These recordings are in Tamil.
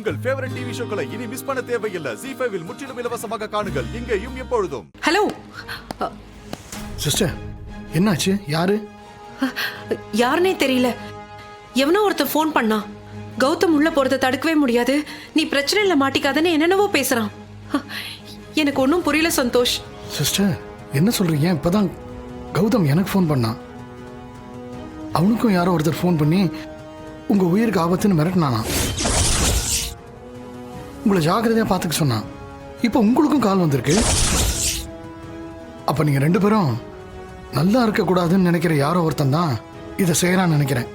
உங்கள் ஃபேவரட் டிவி ஷோக்களை இனி மிஸ் பண்ண தேவையில்லை. ZEE5 இல் முற்றிலும் இலவசமாக காணுங்கள், இங்கேயும் எப்பொழுதும். ஹலோ சிஸ்டர், என்னாச்சு? யாரு? யாருனே தெரியல. எவனோ ஒருத்தன் ஃபோன் பண்ணா. கௌதம் உள்ள போறதை தடுக்கவே முடியாது, நீ பிரச்சனையில மாட்டிக்காதன்னு என்னென்னவோ பேசுறான். எனக்கு ஒன்றும் புரியல சந்தோஷ். சிஸ்டர், என்ன சொல்றீங்க? இப்பதான் கௌதம் எனக்கு ஃபோன் பண்ணான். அவனுக்கும் யாரோ ஒருத்தர் ஃபோன் பண்ணி உங்க உயிருக்கு ஆபத்துன்னு மிரட்டினானா. உங்களை ஜாக்கிரதையா பார்த்துக்க சொன்னான். இப்போ உங்களுக்கும் கால் வந்திருக்கு. அப்ப நீங்க ரெண்டு பேரும் நல்லா இருக்கக்கூடாதுன்னு நினைக்கிற யாரோ ஒருத்தன் தான் இதை செய்யறான்னு நினைக்கிறேன்.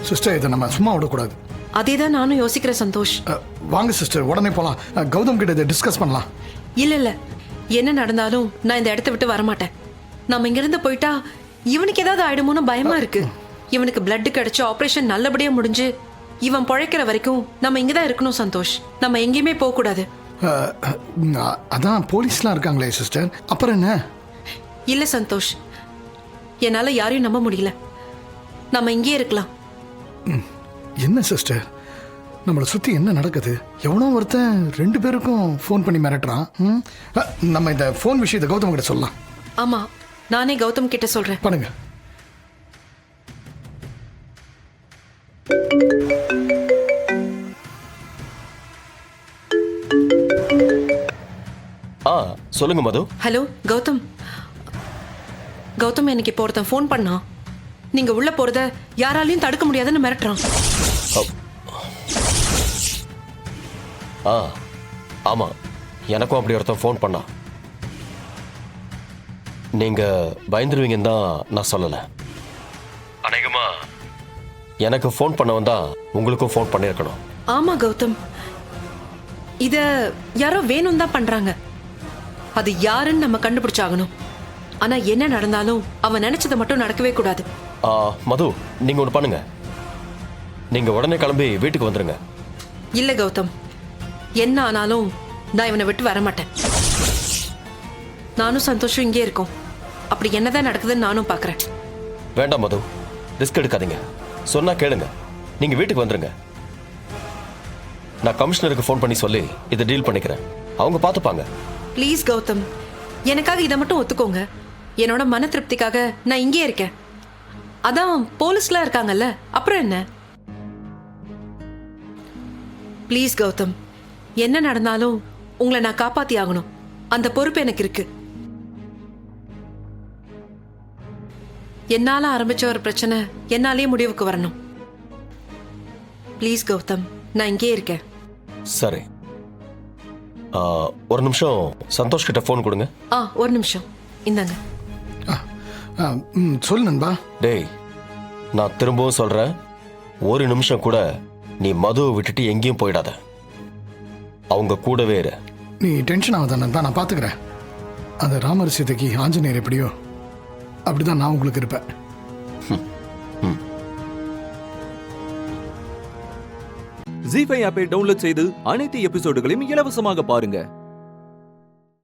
சிஸ்டர், இதை நம்ம சும்மா விடக்கூடாது. அதேதான் நானும் யோசிக்கிறேன் சந்தோஷ். வாங்க சிஸ்டர், உடனே போலாம். கௌதம் கிட்ட இதை டிஸ்கஸ் பண்ணலாம். இல்ல இல்ல, என்ன நடந்தாலும் நான் இந்த இடத்த விட்டு வரமாட்டேன். நம்ம இங்கிருந்து போயிட்டா இவனுக்கு ஏதாவது ஆயிடுமோன்னு பயமா இருக்கு. இவனுக்கு பிளட் கிடைச்சு ஆபரேஷன் நல்லபடியா முடிஞ்சு இவன் பழைக்கிற வரைக்கும் நம்ம இங்கதான் இருக்கணும் சந்தோஷ். நம்ம எங்கேயுமே போக கூடாது. அதான் போலீஸ்லாம் இருக்காங்களே சிஸ்டர், அப்புறம் என்ன? இல்ல சந்தோஷ், என்னால யாரையும் நம்ப முடியல. நம்ம இங்கே இருக்கலாம். என்ன சிஸ்டர், நம்மளை சுத்தி என்ன நடக்குது? எவனோ ஒருத்தன் ரெண்டு பேருக்கும் ஃபோன் பண்ணி மிரட்டுறான். நம்ம இந்த ஃபோன் விஷயத்தை கௌதம் கிட்ட சொல்லலாம். ஆமா, நானே கௌதம் கிட்ட சொல்றேன். பண்ணுங்க. சொல்லுங்க மது. ஹலோ கௌதம். கௌதம், எனக்கு இப்போ ஒருத்தன் ஃபோன் பண்ணா. நீங்க உள்ள போறத யாராலையும் தடுக்க முடியாதுன்னு மிரட்டுறான். ஆமா, எனக்கும் அப்படி ஒருத்தன் ஃபோன் பண்ணா. நீங்க பயந்துருவீங்கன்னு தான் நான் சொல்லல. அநேகமா எனக்கு ஃபோன் பண்ணவன் தான் உங்களுக்கும் ஃபோன் பண்ணியிருக்கணும். ஆமா கௌதம், இத யாரோ வேணும் தான் பண்றாங்க. அது யாருன்னு நம்ம கண்டுபிடிச்சாகணும். ஆனா என்ன நடந்தாலும் அவன் நினைச்சதை மட்டும் நடக்கவே கூடாது. மது, நீங்க ஒண்ணு பண்ணுங்க. நீங்க உடனே கிளம்பி வீட்டுக்கு வந்துருங்க. இல்ல கௌதம், என்ன ஆனாலும் நான் இவனை விட்டு வரமாட்டேன். நானும் சந்தோஷம் இங்கே இருக்கோம். அப்படி என்னதான் நடக்குதுன்னு நானும் பாக்குறேன். வேண்டாம் மது, ரிஸ்க் எடுக்காதீங்க. சொன்னா கேளுங்க, நீங்க வீட்டுக்கு வந்துருங்க. நான் கமிஷனருக்கு ஃபோன் பண்ணி சொல்லி இதை டீல் பண்ணிக்கிறேன். அவங்க பார்த்துப்பாங்க. ப்ளீஸ் கௌதம், எனக்காக இதை மட்டும் ஒத்துக்கோங்க. என்னோட மன திருப்திக்காக நான் இங்கே இருக்கேன். அதான் போலீஸ்லாம் இருக்காங்கல்ல, அப்புறம் என்ன? ப்ளீஸ் கௌதம், என்ன நடந்தாலும் உங்களை நான் காப்பாத்தி ஆகணும். அந்த பொறுப்பு எனக்கு இருக்கு. என்னால ஆரம்பிச்ச ஒரு பிரச்சனை என்னாலே முடிவுக்கு வரணும். ப்ளீஸ் கௌதம், நான் இங்கே இருக்கேன். சரி, ஒரு நிமிஷம் சந்தோஷ் கிட்ட ஃபோன் கொடுங்க. ஒரு நிமிஷம், இந்தாங்க. சொல்லு நண்பா. டேய், நான் திரும்பவும் சொல்றேன், ஒரு நிமிஷம் கூட நீ மதுவை விட்டுட்டு எங்கேயும் போயிடாத. அவங்க கூடவே இரு. நீ டென்ஷன் ஆகாத நண்பா, நான் பார்த்துக்கிறேன். அந்த ராமர் சீதைக்கு ஆஞ்சநேயர் எப்படியோ அப்படிதான் நான் உங்களுக்கு இருப்பேன். ZEE5 ஆப்பை டவுன்லோட் செய்து அனைத்து எபிசோடுகளையும் இலவசமாக பாருங்க.